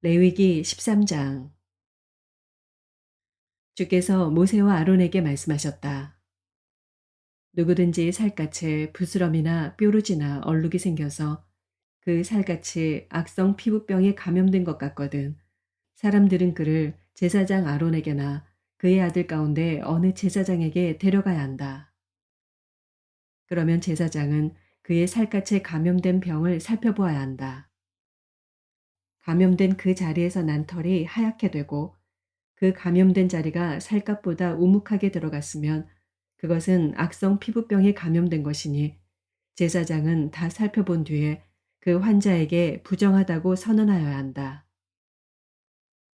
레위기 13장. 주께서 모세와 아론에게 말씀하셨다. 누구든지 살갗에 부스럼이나 뾰루지나 얼룩이 생겨서 그 살갗이 악성 피부병에 감염된 것 같거든 사람들은 그를 제사장 아론에게나 그의 아들 가운데 어느 제사장에게 데려가야 한다. 그러면 제사장은 그의 살갗에 감염된 병을 살펴보아야 한다. 감염된 그 자리에서 난 털이 하얗게 되고 그 감염된 자리가 살갗보다 우묵하게 들어갔으면 그것은 악성 피부병에 감염된 것이니 제사장은 다 살펴본 뒤에 그 환자에게 부정하다고 선언하여야 한다.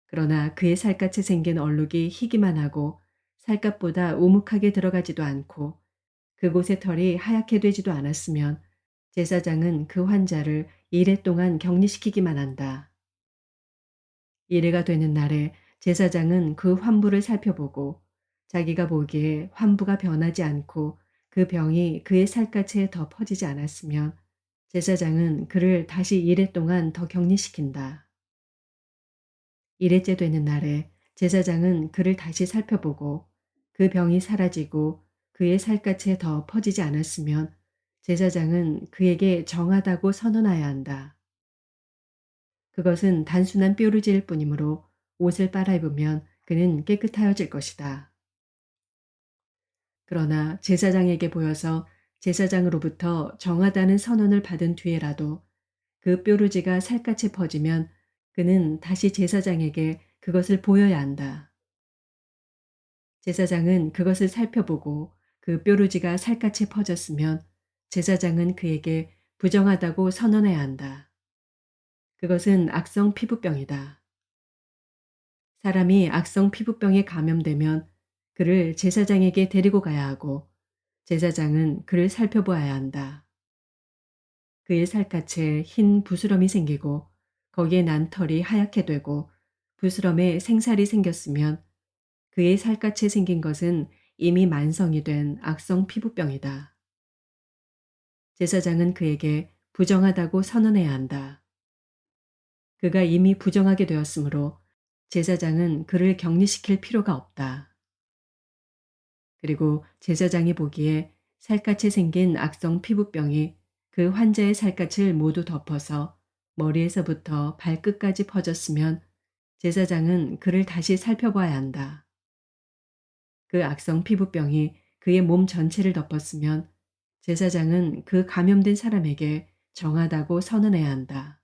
그러나 그의 살갗에 생긴 얼룩이 희기만 하고 살갗보다 우묵하게 들어가지도 않고 그곳의 털이 하얗게 되지도 않았으면 제사장은 그 환자를 이레 동안 격리시키기만 한다. 이래가 되는 날에 제사장은 그 환부를 살펴보고 자기가 보기에 환부가 변하지 않고 그 병이 그의 살갗에 더 퍼지지 않았으면 제사장은 그를 다시 이레 동안 더 격리시킨다. 이레째 되는 날에 제사장은 그를 다시 살펴보고 그 병이 사라지고 그의 살갗에 더 퍼지지 않았으면 제사장은 그에게 정하다고 선언해야 한다. 그것은 단순한 뾰루지일 뿐이므로 옷을 빨아입으면 그는 깨끗하여질 것이다. 그러나 제사장에게 보여서 제사장으로부터 정하다는 선언을 받은 뒤에라도 그 뾰루지가 살갗에 퍼지면 그는 다시 제사장에게 그것을 보여야 한다. 제사장은 그것을 살펴보고 그 뾰루지가 살갗에 퍼졌으면 제사장은 그에게 부정하다고 선언해야 한다. 그것은 악성 피부병이다. 사람이 악성 피부병에 감염되면 그를 제사장에게 데리고 가야 하고 제사장은 그를 살펴보아야 한다. 그의 살갗에 흰 부스럼이 생기고 거기에 난 털이 하얗게 되고 부스럼에 생살이 생겼으면 그의 살갗에 생긴 것은 이미 만성이 된 악성 피부병이다. 제사장은 그에게 부정하다고 선언해야 한다. 그가 이미 부정하게 되었으므로 제사장은 그를 격리시킬 필요가 없다. 그리고 제사장이 보기에 살갗에 생긴 악성 피부병이 그 환자의 살갗을 모두 덮어서 머리에서부터 발끝까지 퍼졌으면 제사장은 그를 다시 살펴봐야 한다. 그 악성 피부병이 그의 몸 전체를 덮었으면 제사장은 그 감염된 사람에게 정하다고 선언해야 한다.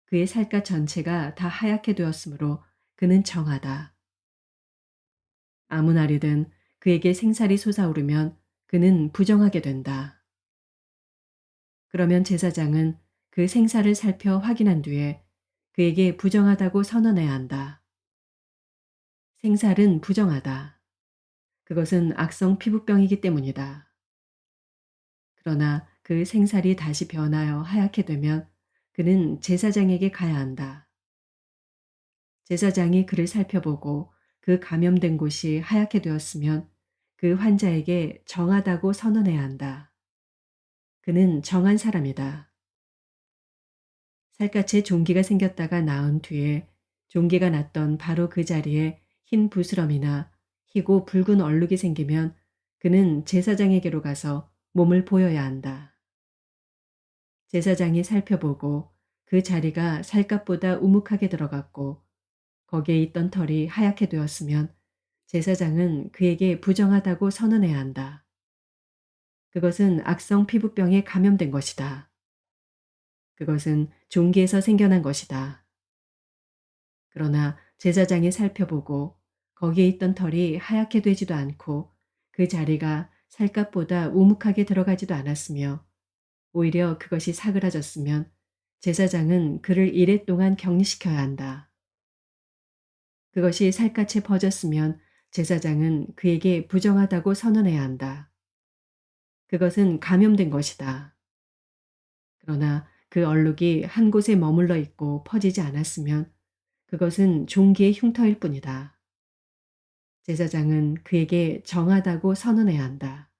그의 살갗 전체가 다 하얗게 되었으므로 그는 정하다. 아무 날이든 그에게 생살이 솟아오르면 그는 부정하게 된다. 그러면 제사장은 그 생살을 살펴 확인한 뒤에 그에게 부정하다고 선언해야 한다. 생살은 부정하다. 그것은 악성 피부병이기 때문이다. 그러나 그 생살이 다시 변하여 하얗게 되면 그는 제사장에게 가야 한다. 제사장이 그를 살펴보고 그 감염된 곳이 하얗게 되었으면 그 환자에게 정하다고 선언해야 한다. 그는 정한 사람이다. 살갗에 종기가 생겼다가 나은 뒤에 종기가 났던 바로 그 자리에 흰 부스럼이나 희고 붉은 얼룩이 생기면 그는 제사장에게로 가서 몸을 보여야 한다. 제사장이 살펴보고 그 자리가 살갗보다 우묵하게 들어갔고 거기에 있던 털이 하얗게 되었으면 제사장은 그에게 부정하다고 선언해야 한다. 그것은 악성 피부병에 감염된 것이다. 그것은 종기에서 생겨난 것이다. 그러나 제사장이 살펴보고 거기에 있던 털이 하얗게 되지도 않고 그 자리가 살갗보다 우묵하게 들어가지도 않았으며 오히려 그것이 사그라졌으면 제사장은 그를 이레 동안 격리시켜야 한다. 그것이 살갗에 퍼졌으면 제사장은 그에게 부정하다고 선언해야 한다. 그것은 감염된 것이다. 그러나 그 얼룩이 한 곳에 머물러 있고 퍼지지 않았으면 그것은 종기의 흉터일 뿐이다. 제사장은 그에게 정하다고 선언해야 한다.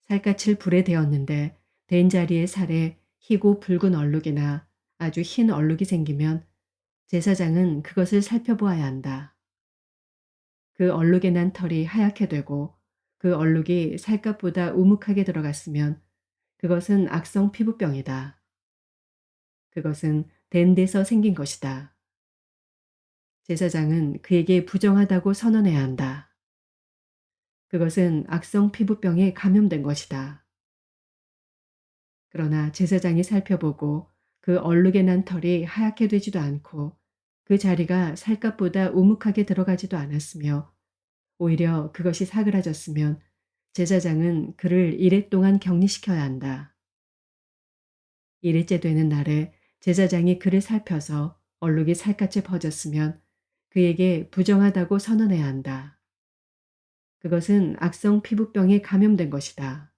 살갗을 불에 데웠는데 된 자리의 살에 희고 붉은 얼룩이나 아주 흰 얼룩이 생기면 제사장은 그것을 살펴보아야 한다. 그 얼룩에 난 털이 하얗게 되고 그 얼룩이 살갗보다 우묵하게 들어갔으면 그것은 악성 피부병이다. 그것은 된 데서 생긴 것이다. 제사장은 그에게 부정하다고 선언해야 한다. 그것은 악성 피부병에 감염된 것이다. 그러나 제사장이 살펴보고 그 얼룩에 난 털이 하얗게 되지도 않고 그 자리가 살갗보다 우묵하게 들어가지도 않았으며 오히려 그것이 사그라졌으면 제사장은 그를 이레 동안 격리시켜야 한다. 이레째 되는 날에 제사장이 그를 살펴서 얼룩이 살갗에 퍼졌으면 그에게 부정하다고 선언해야 한다. 그것은 악성 피부병에 감염된 것이다.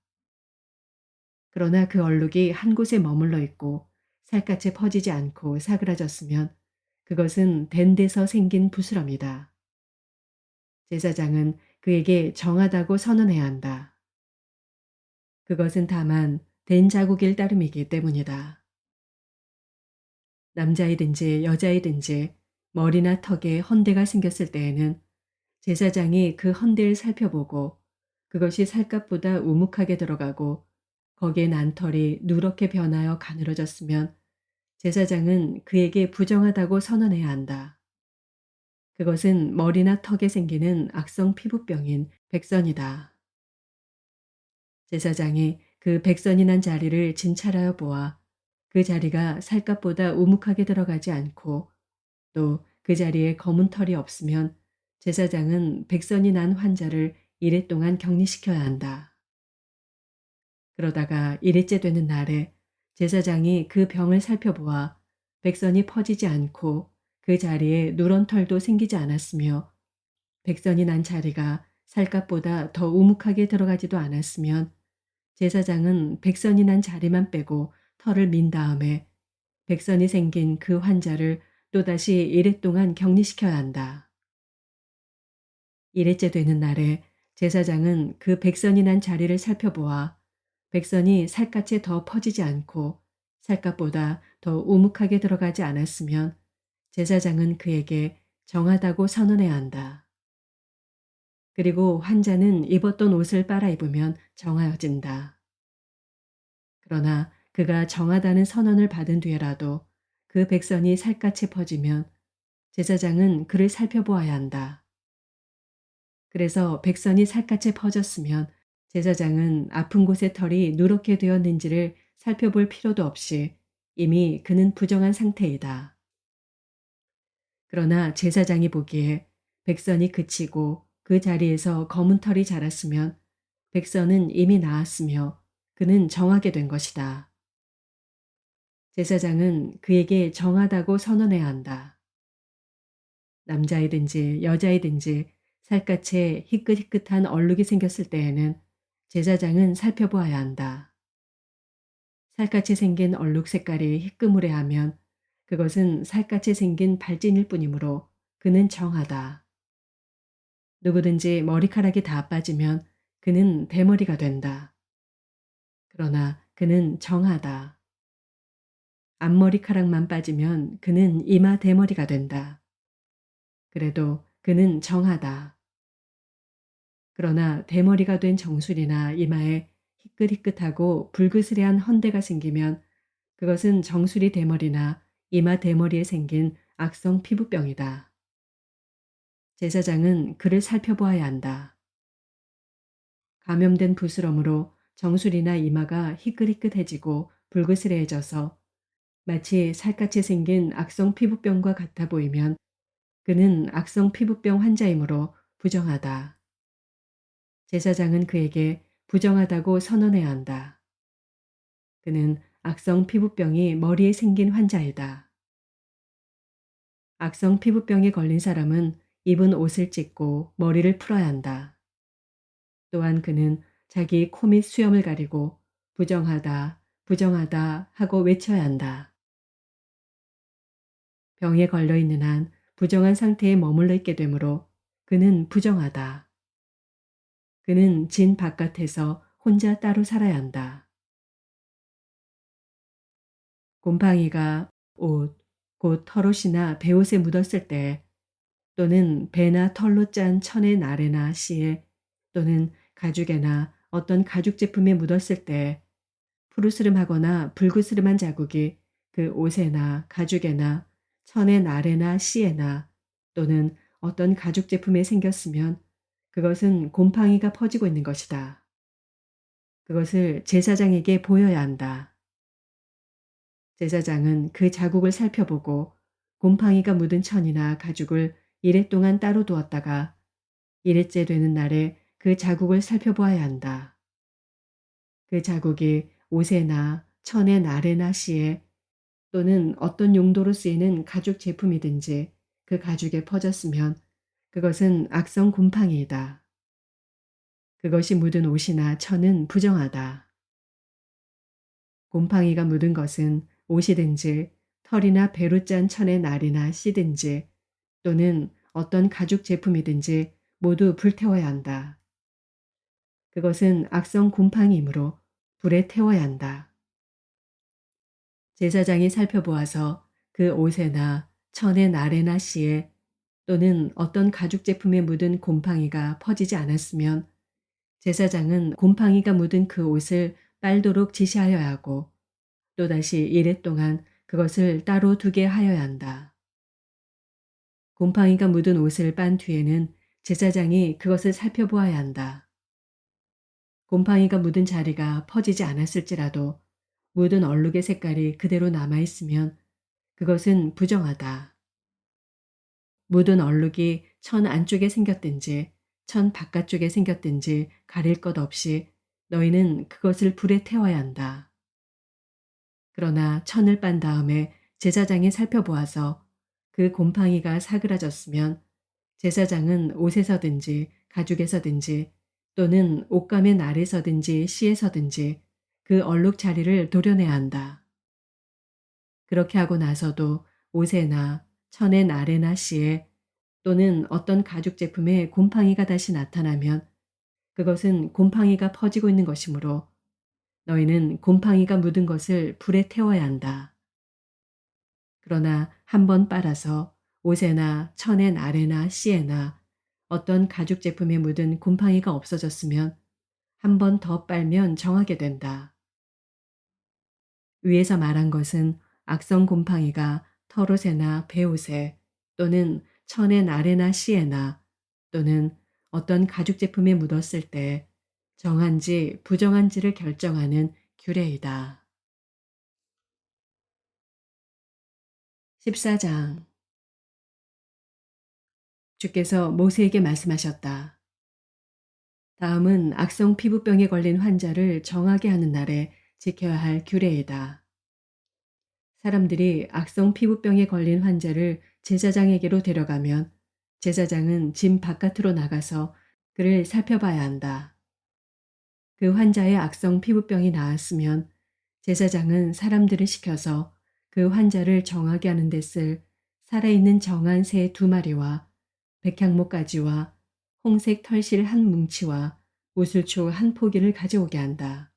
그러나 그 얼룩이 한 곳에 머물러 있고 살갗에 퍼지지 않고 사그라졌으면 그것은 된 데서 생긴 부스럼이다. 제사장은 그에게 정하다고 선언해야 한다. 그것은 다만 된 자국일 따름이기 때문이다. 남자이든지 여자이든지 머리나 턱에 헌대가 생겼을 때에는 제사장이 그 헌대를 살펴보고 그것이 살갗보다 우묵하게 들어가고 거기에 난 털이 누렇게 변하여 가늘어졌으면 제사장은 그에게 부정하다고 선언해야 한다. 그것은 머리나 턱에 생기는 악성 피부병인 백선이다. 제사장이 그 백선이 난 자리를 진찰하여 보아 그 자리가 살갗보다 우묵하게 들어가지 않고 또 그 자리에 검은 털이 없으면 제사장은 백선이 난 환자를 이레 동안 격리시켜야 한다. 그러다가 이레째 되는 날에 제사장이 그 병을 살펴보아 백선이 퍼지지 않고 그 자리에 누런 털도 생기지 않았으며 백선이 난 자리가 살갗보다 더 우묵하게 들어가지도 않았으면 제사장은 백선이 난 자리만 빼고 털을 민 다음에 백선이 생긴 그 환자를 또다시 이레 동안 격리시켜야 한다. 이레째 되는 날에 제사장은 그 백선이 난 자리를 살펴보아 백선이 살갗에 더 퍼지지 않고 살갗보다 더 우묵하게 들어가지 않았으면 제사장은 그에게 정하다고 선언해야 한다. 그리고 환자는 입었던 옷을 빨아 입으면 정하여진다. 그러나 그가 정하다는 선언을 받은 뒤에라도 그 백선이 살갗에 퍼지면 제사장은 그를 살펴보아야 한다. 그래서 백선이 살갗에 퍼졌으면 제사장은 아픈 곳의 털이 누렇게 되었는지를 살펴볼 필요도 없이 이미 그는 부정한 상태이다. 그러나 제사장이 보기에 백선이 그치고 그 자리에서 검은 털이 자랐으면 백선은 이미 나았으며 그는 정하게 된 것이다. 제사장은 그에게 정하다고 선언해야 한다. 남자이든지 여자이든지 살갗에 희끗희끗한 얼룩이 생겼을 때에는 제사장은 살펴보아야 한다. 살갗에 생긴 얼룩 색깔이 희끄무레하면 그것은 살갗에 생긴 발진일 뿐이므로 그는 정하다. 누구든지 머리카락이 다 빠지면 그는 대머리가 된다. 그러나 그는 정하다. 앞머리카락만 빠지면 그는 이마 대머리가 된다. 그래도 그는 정하다. 그러나 대머리가 된 정수리나 이마에 희끗희끗하고 불그스레한 헌대가 생기면 그것은 정수리 대머리나 이마 대머리에 생긴 악성 피부병이다. 제사장은 그를 살펴보아야 한다. 감염된 부스럼으로 정수리나 이마가 희끗희끗해지고 불그스레해져서 마치 살갗에 생긴 악성 피부병과 같아 보이면 그는 악성 피부병 환자이므로 부정하다. 제사장은 그에게 부정하다고 선언해야 한다. 그는 악성 피부병이 머리에 생긴 환자이다. 악성 피부병에 걸린 사람은 입은 옷을 찢고 머리를 풀어야 한다. 또한 그는 자기 코 및 수염을 가리고 부정하다, 부정하다 하고 외쳐야 한다. 병에 걸려 있는 한 부정한 상태에 머물러 있게 되므로 그는 부정하다. 그는 진 바깥에서 혼자 따로 살아야 한다. 곰팡이가 옷, 곧 털옷이나 베옷에 묻었을 때 또는 배나 털로 짠 천의 나래나 씨에 또는 가죽에나 어떤 가죽 제품에 묻었을 때 푸르스름하거나 불그스름한 자국이 그 옷에나 가죽에나 천의 나래나 씨에나 또는 어떤 가죽 제품에 생겼으면 그것은 곰팡이가 퍼지고 있는 것이다. 그것을 제사장에게 보여야 한다. 제사장은 그 자국을 살펴보고 곰팡이가 묻은 천이나 가죽을 이레 동안 따로 두었다가 이레째 되는 날에 그 자국을 살펴보아야 한다. 그 자국이 옷에나 천의 나래나 씨에 또는 어떤 용도로 쓰이는 가죽 제품이든지 그 가죽에 퍼졌으면 그것은 악성 곰팡이이다. 그것이 묻은 옷이나 천은 부정하다. 곰팡이가 묻은 것은 옷이든지 털이나 배로 짠 천의 날이나 씨든지 또는 어떤 가죽 제품이든지 모두 불태워야 한다. 그것은 악성 곰팡이이므로 불에 태워야 한다. 제사장이 살펴보아서 그 옷에나 천의 날에나 씨에 또는 어떤 가죽 제품에 묻은 곰팡이가 퍼지지 않았으면 제사장은 곰팡이가 묻은 그 옷을 빨도록 지시하여야 하고 또다시 이레 동안 그것을 따로 두게 하여야 한다. 곰팡이가 묻은 옷을 빤 뒤에는 제사장이 그것을 살펴보아야 한다. 곰팡이가 묻은 자리가 퍼지지 않았을지라도 묻은 얼룩의 색깔이 그대로 남아있으면 그것은 부정하다. 묻은 얼룩이 천 안쪽에 생겼든지 천 바깥쪽에 생겼든지 가릴 것 없이 너희는 그것을 불에 태워야 한다. 그러나 천을 빤 다음에 제사장이 살펴보아서 그 곰팡이가 사그라졌으면 제사장은 옷에서든지 가죽에서든지 또는 옷감의 날에서든지 씨에서든지 그 얼룩 자리를 도려내야 한다. 그렇게 하고 나서도 옷에나 천의 날에나 씨에 또는 어떤 가죽 제품에 곰팡이가 다시 나타나면 그것은 곰팡이가 퍼지고 있는 것이므로 너희는 곰팡이가 묻은 것을 불에 태워야 한다. 그러나 한 번 빨아서 옷에나 천의 날에나 씨에나 어떤 가죽 제품에 묻은 곰팡이가 없어졌으면 한 번 더 빨면 정하게 된다. 위에서 말한 것은 악성 곰팡이가 털옷에나 베옷에 또는 천의 날에나 씨에나 또는 어떤 가죽 제품에 묻었을 때 정한지 부정한지를 결정하는 규례이다. 14장 주께서 모세에게 말씀하셨다. 다음은 악성 피부병에 걸린 환자를 정하게 하는 날에 지켜야 할 규례이다. 사람들이 악성 피부병에 걸린 환자를 제사장에게로 데려가면 제사장은 집 바깥으로 나가서 그를 살펴봐야 한다. 그 환자의 악성 피부병이 나았으면 제사장은 사람들을 시켜서 그 환자를 정하게 하는 데 쓸 살아있는 정한 새 2마리와 백향목가지와 홍색 털실 한 뭉치와 우슬초 한 포기를 가져오게 한다.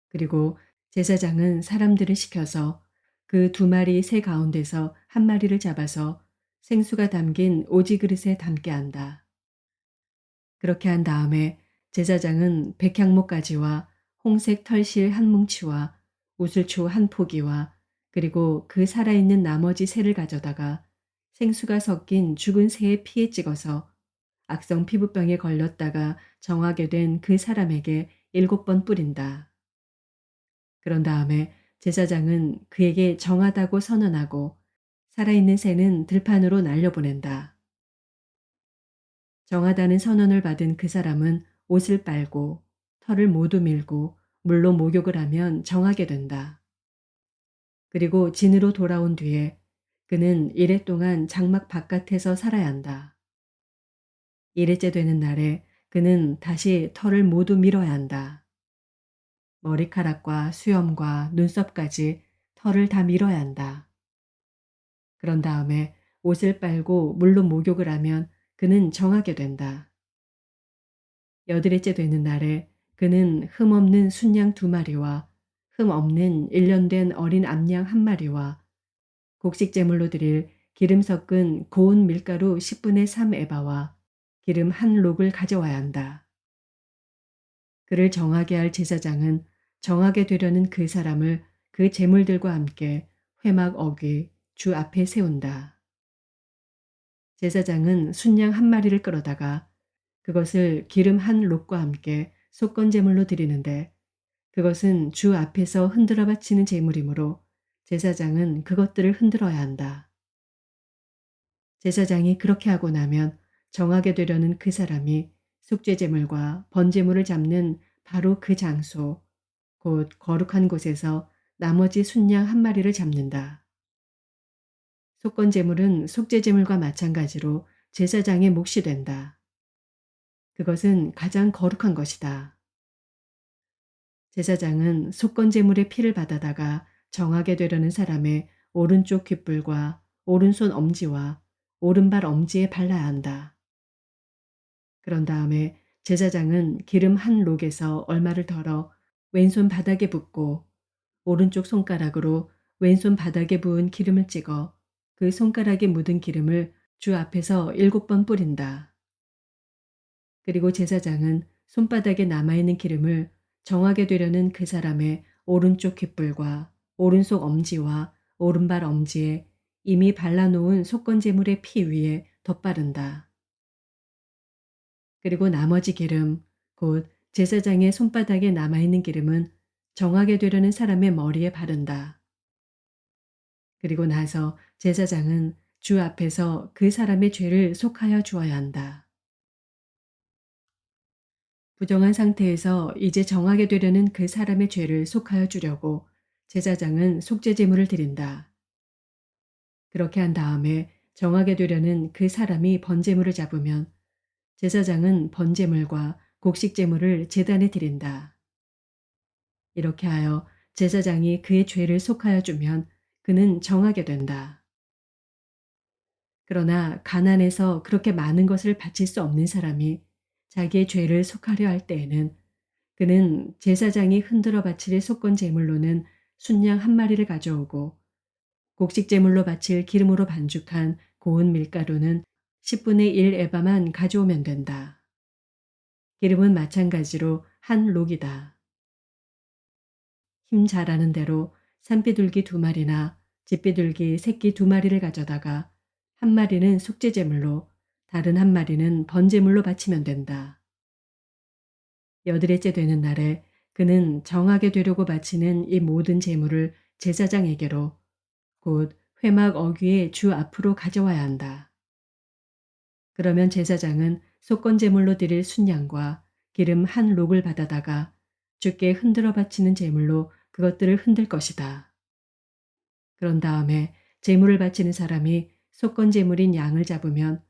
그리고 제사장은 사람들을 시켜서 그 2마리 새 가운데서 한 마리를 잡아서 생수가 담긴 오지 그릇에 담게 한다. 그렇게 한 다음에 제사장은 백향목가지와 홍색 털실 한 뭉치와 우슬초 한 포기와 그리고 그 살아있는 나머지 새를 가져다가 생수가 섞인 죽은 새의 피에 찍어서 악성 피부병에 걸렸다가 정하게 된 그 사람에게 7번 뿌린다. 그런 다음에 제사장은 그에게 정하다고 선언하고 살아있는 새는 들판으로 날려보낸다. 정하다는 선언을 받은 그 사람은 옷을 빨고 털을 모두 밀고 물로 목욕을 하면 정하게 된다. 그리고 진으로 돌아온 뒤에 그는 이레 동안 장막 바깥에서 살아야 한다. 이레째 되는 날에 그는 다시 털을 모두 밀어야 한다. 머리카락과 수염과 눈썹까지 털을 다 밀어야 한다. 그런 다음에 옷을 빨고 물로 목욕을 하면 그는 정하게 된다. 8일째 되는 날에 그는 흠 없는 순양 2마리와 흠 없는 1년 된 어린 암양 1마리와 곡식 제물로 드릴 기름 섞은 고운 밀가루 10분의 3 에바와 기름 한 록을 가져와야 한다. 그를 정하게 할 제사장은 정하게 되려는 그 사람을 그 제물들과 함께 회막 어귀 주 앞에 세운다. 제사장은 순양 한 마리를 끌어다가 그것을 기름 한 록과 함께 속건 제물로 드리는데 그것은 주 앞에서 흔들어 바치는 제물이므로 제사장은 그것들을 흔들어야 한다. 제사장이 그렇게 하고 나면 정하게 되려는 그 사람이 속죄 제물과 번제물을 잡는 바로 그 장소, 곧 거룩한 곳에서 나머지 순양 한 마리를 잡는다. 속건 제물은 속죄 제물과 마찬가지로 제사장의 몫이 된다. 그것은 가장 거룩한 것이다. 제사장은 속건 제물의 피를 받아다가 정하게 되려는 사람의 오른쪽 귓불과 오른손 엄지와 오른발 엄지에 발라야 한다. 그런 다음에 제사장은 기름 한 록에서 얼마를 덜어 왼손 바닥에 붓고 오른쪽 손가락으로 왼손 바닥에 부은 기름을 찍어 그 손가락에 묻은 기름을 주 앞에서 7번 뿌린다. 그리고 제사장은 손바닥에 남아있는 기름을 정하게 되려는 그 사람의 오른쪽 귓불과 오른손 엄지와 오른발 엄지에 이미 발라놓은 속건제물의 피 위에 덧바른다. 그리고 나머지 기름, 곧 제사장의 손바닥에 남아있는 기름은 정하게 되려는 사람의 머리에 바른다. 그리고 나서 제사장은 주 앞에서 그 사람의 죄를 속하여 주어야 한다. 부정한 상태에서 이제 정하게 되려는 그 사람의 죄를 속하여 주려고 제사장은 속죄제물을 드린다. 그렇게 한 다음에 정하게 되려는 그 사람이 번제물을 잡으면 제사장은 번제물과 곡식제물을 제단에 드린다. 이렇게 하여 제사장이 그의 죄를 속하여 주면 그는 정하게 된다. 그러나 가난해서 그렇게 많은 것을 바칠 수 없는 사람이 자기의 죄를 속하려 할 때에는 그는 제사장이 흔들어 바칠 속건 제물로는 순양 한 마리를 가져오고 곡식 제물로 바칠 기름으로 반죽한 고운 밀가루는 10분의 1 에바만 가져오면 된다. 기름은 마찬가지로 한 록이다. 힘 잘하는 대로 산비둘기 2마리나 집비둘기 새끼 2마리를 가져다가 한 마리는 속죄제물로 다른 한 마리는 번제물로 바치면 된다. 여드레째 되는 날에 그는 정하게 되려고 바치는 이 모든 제물을 제사장에게로 곧 회막 어귀의 주 앞으로 가져와야 한다. 그러면 제사장은 속건 제물로 드릴 순양과 기름 한 록을 받아다가 주께 흔들어 바치는 제물로 그것들을 흔들 것이다. 그런 다음에 제물을 바치는 사람이 속건 제물인 양을 잡으면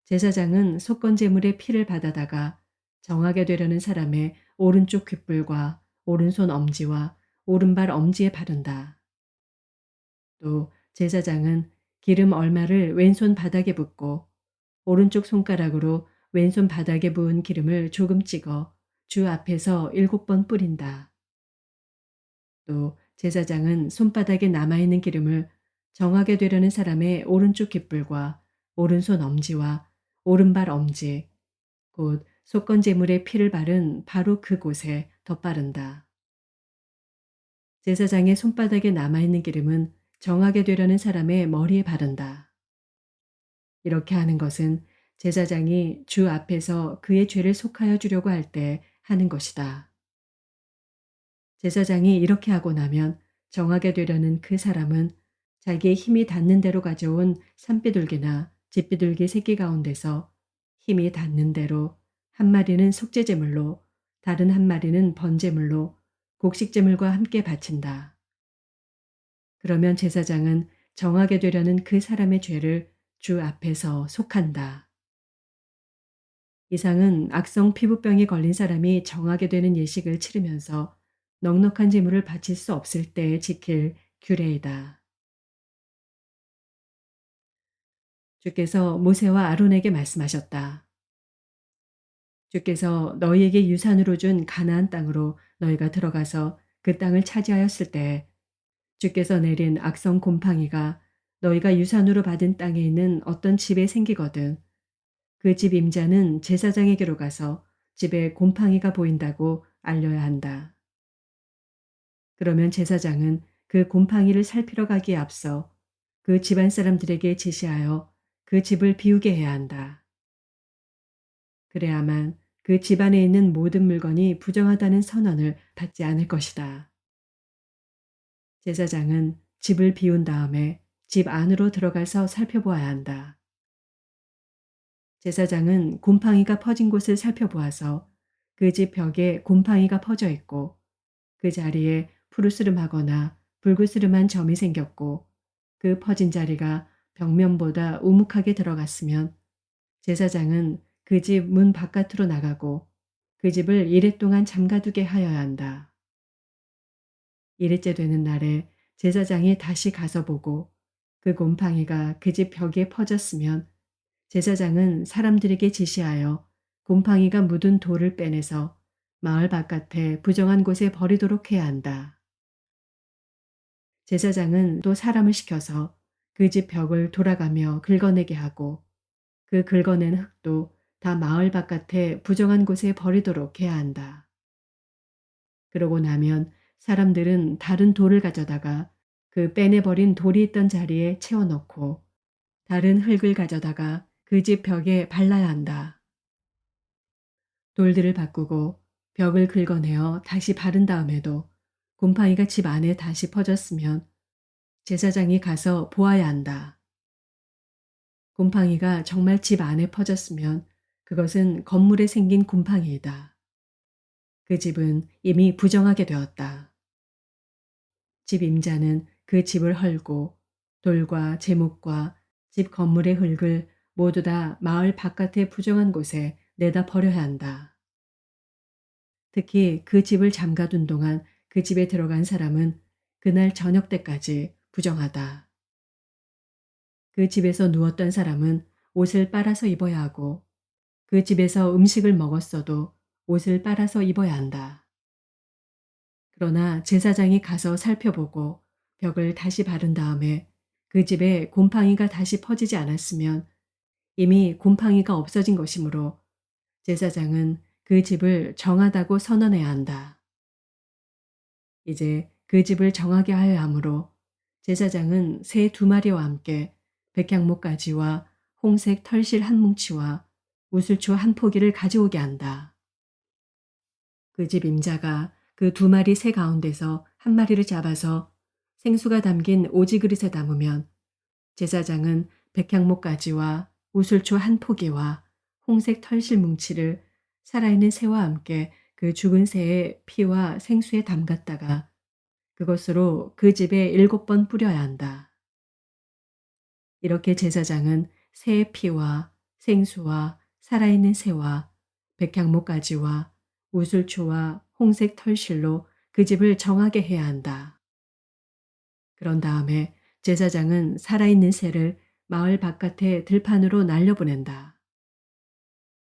제사장은 속건 제물의 피를 받아다가 정하게 되려는 사람의 오른쪽 귓불과 오른손 엄지와 오른발 엄지에 바른다. 또 제사장은 기름 얼마를 왼손 바닥에 붓고 오른쪽 손가락으로 왼손 바닥에 부은 기름을 조금 찍어 주 앞에서 7번 뿌린다. 또 제사장은 손바닥에 남아있는 기름을 정하게 되려는 사람의 오른쪽 귓불과 오른손 엄지와 오른발 엄지, 곧 속건제물의 피를 바른 바로 그곳에 덧바른다. 제사장의 손바닥에 남아있는 기름은 정하게 되려는 사람의 머리에 바른다. 이렇게 하는 것은 제사장이 주 앞에서 그의 죄를 속하여 주려고 할 때 하는 것이다. 제사장이 이렇게 하고 나면 정하게 되려는 그 사람은 자기의 힘이 닿는 대로 가져온 산비둘기나 집비둘기 새끼 가운데서 힘이 닿는 대로 한 마리는 속죄제물로 다른 한 마리는 번제물로 곡식제물과 함께 바친다. 그러면 제사장은 정하게 되려는 그 사람의 죄를 주 앞에서 속한다. 이상은 악성 피부병에 걸린 사람이 정하게 되는 예식을 치르면서 넉넉한 제물을 바칠 수 없을 때 지킬 규례이다. 주께서 모세와 아론에게 말씀하셨다. 주께서 너희에게 유산으로 준 가나안 땅으로 너희가 들어가서 그 땅을 차지하였을 때 주께서 내린 악성 곰팡이가 너희가 유산으로 받은 땅에 있는 어떤 집에 생기거든 그 집 임자는 제사장에게로 가서 집에 곰팡이가 보인다고 알려야 한다. 그러면 제사장은 그 곰팡이를 살피러 가기에 앞서 그 집안 사람들에게 지시하여 그 집을 비우게 해야 한다. 그래야만 그 집안에 있는 모든 물건이 부정하다는 선언을 받지 않을 것이다. 제사장은 집을 비운 다음에 집 안으로 들어가서 살펴보아야 한다. 제사장은 곰팡이가 퍼진 곳을 살펴보아서 그 집 벽에 곰팡이가 퍼져 있고 그 자리에 푸르스름하거나 붉으스름한 점이 생겼고 그 퍼진 자리가 벽면보다 우묵하게 들어갔으면 제사장은 그 집 문 바깥으로 나가고 그 집을 이레 동안 잠가두게 하여야 한다. 이레째 되는 날에 제사장이 다시 가서 보고 그 곰팡이가 그 집 벽에 퍼졌으면 제사장은 사람들에게 지시하여 곰팡이가 묻은 돌을 빼내서 마을 바깥에 부정한 곳에 버리도록 해야 한다. 제사장은 또 사람을 시켜서 그 집 벽을 돌아가며 긁어내게 하고 그 긁어낸 흙도 다 마을 바깥에 부정한 곳에 버리도록 해야 한다. 그러고 나면 사람들은 다른 돌을 가져다가 그 빼내버린 돌이 있던 자리에 채워넣고 다른 흙을 가져다가 그 집 벽에 발라야 한다. 돌들을 바꾸고 벽을 긁어내어 다시 바른 다음에도 곰팡이가 집 안에 다시 퍼졌으면 제사장이 가서 보아야 한다. 곰팡이가 정말 집 안에 퍼졌으면 그것은 건물에 생긴 곰팡이이다. 그 집은 이미 부정하게 되었다. 집 임자는 그 집을 헐고 돌과 제목과 집 건물의 흙을 모두 다 마을 바깥의 부정한 곳에 내다 버려야 한다. 특히 그 집을 잠가둔 동안 그 집에 들어간 사람은 그날 저녁 때까지 부정하다. 그 집에서 누웠던 사람은 옷을 빨아서 입어야 하고 그 집에서 음식을 먹었어도 옷을 빨아서 입어야 한다. 그러나 제사장이 가서 살펴보고 벽을 다시 바른 다음에 그 집에 곰팡이가 다시 퍼지지 않았으면 이미 곰팡이가 없어진 것이므로 제사장은 그 집을 정하다고 선언해야 한다. 이제 그 집을 정하게 하여야 하므로 제사장은 새 2마리와 함께 백향목 가지와 홍색 털실 한 뭉치와 우슬초 한 포기를 가져오게 한다. 그 집 임자가 그 2마리 새 가운데서 한 마리를 잡아서 생수가 담긴 오지 그릇에 담으면 제사장은 백향목 가지와 우슬초 한 포기와 홍색 털실 뭉치를 살아있는 새와 함께 그 죽은 새의 피와 생수에 담갔다가 그것으로 그 집에 7번 뿌려야 한다. 이렇게 제사장은 새의 피와 생수와 살아있는 새와 백향목 가지와 우슬초와 홍색 털실로 그 집을 정하게 해야 한다. 그런 다음에 제사장은 살아있는 새를 마을 바깥에 들판으로 날려보낸다.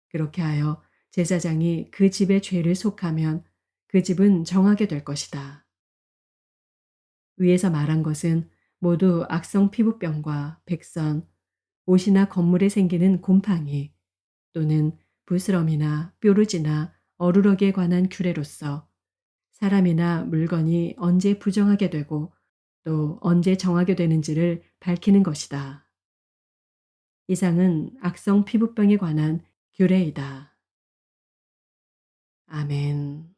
그렇게 하여 제사장이 그 집의 죄를 속하면 그 집은 정하게 될 것이다. 위에서 말한 것은 모두 악성 피부병과 백선, 옷이나 건물에 생기는 곰팡이 또는 부스럼이나 뾰루지나 어루러기에 관한 규례로서 사람이나 물건이 언제 부정하게 되고 또 언제 정하게 되는지를 밝히는 것이다. 이상은 악성 피부병에 관한 규례이다. 아멘.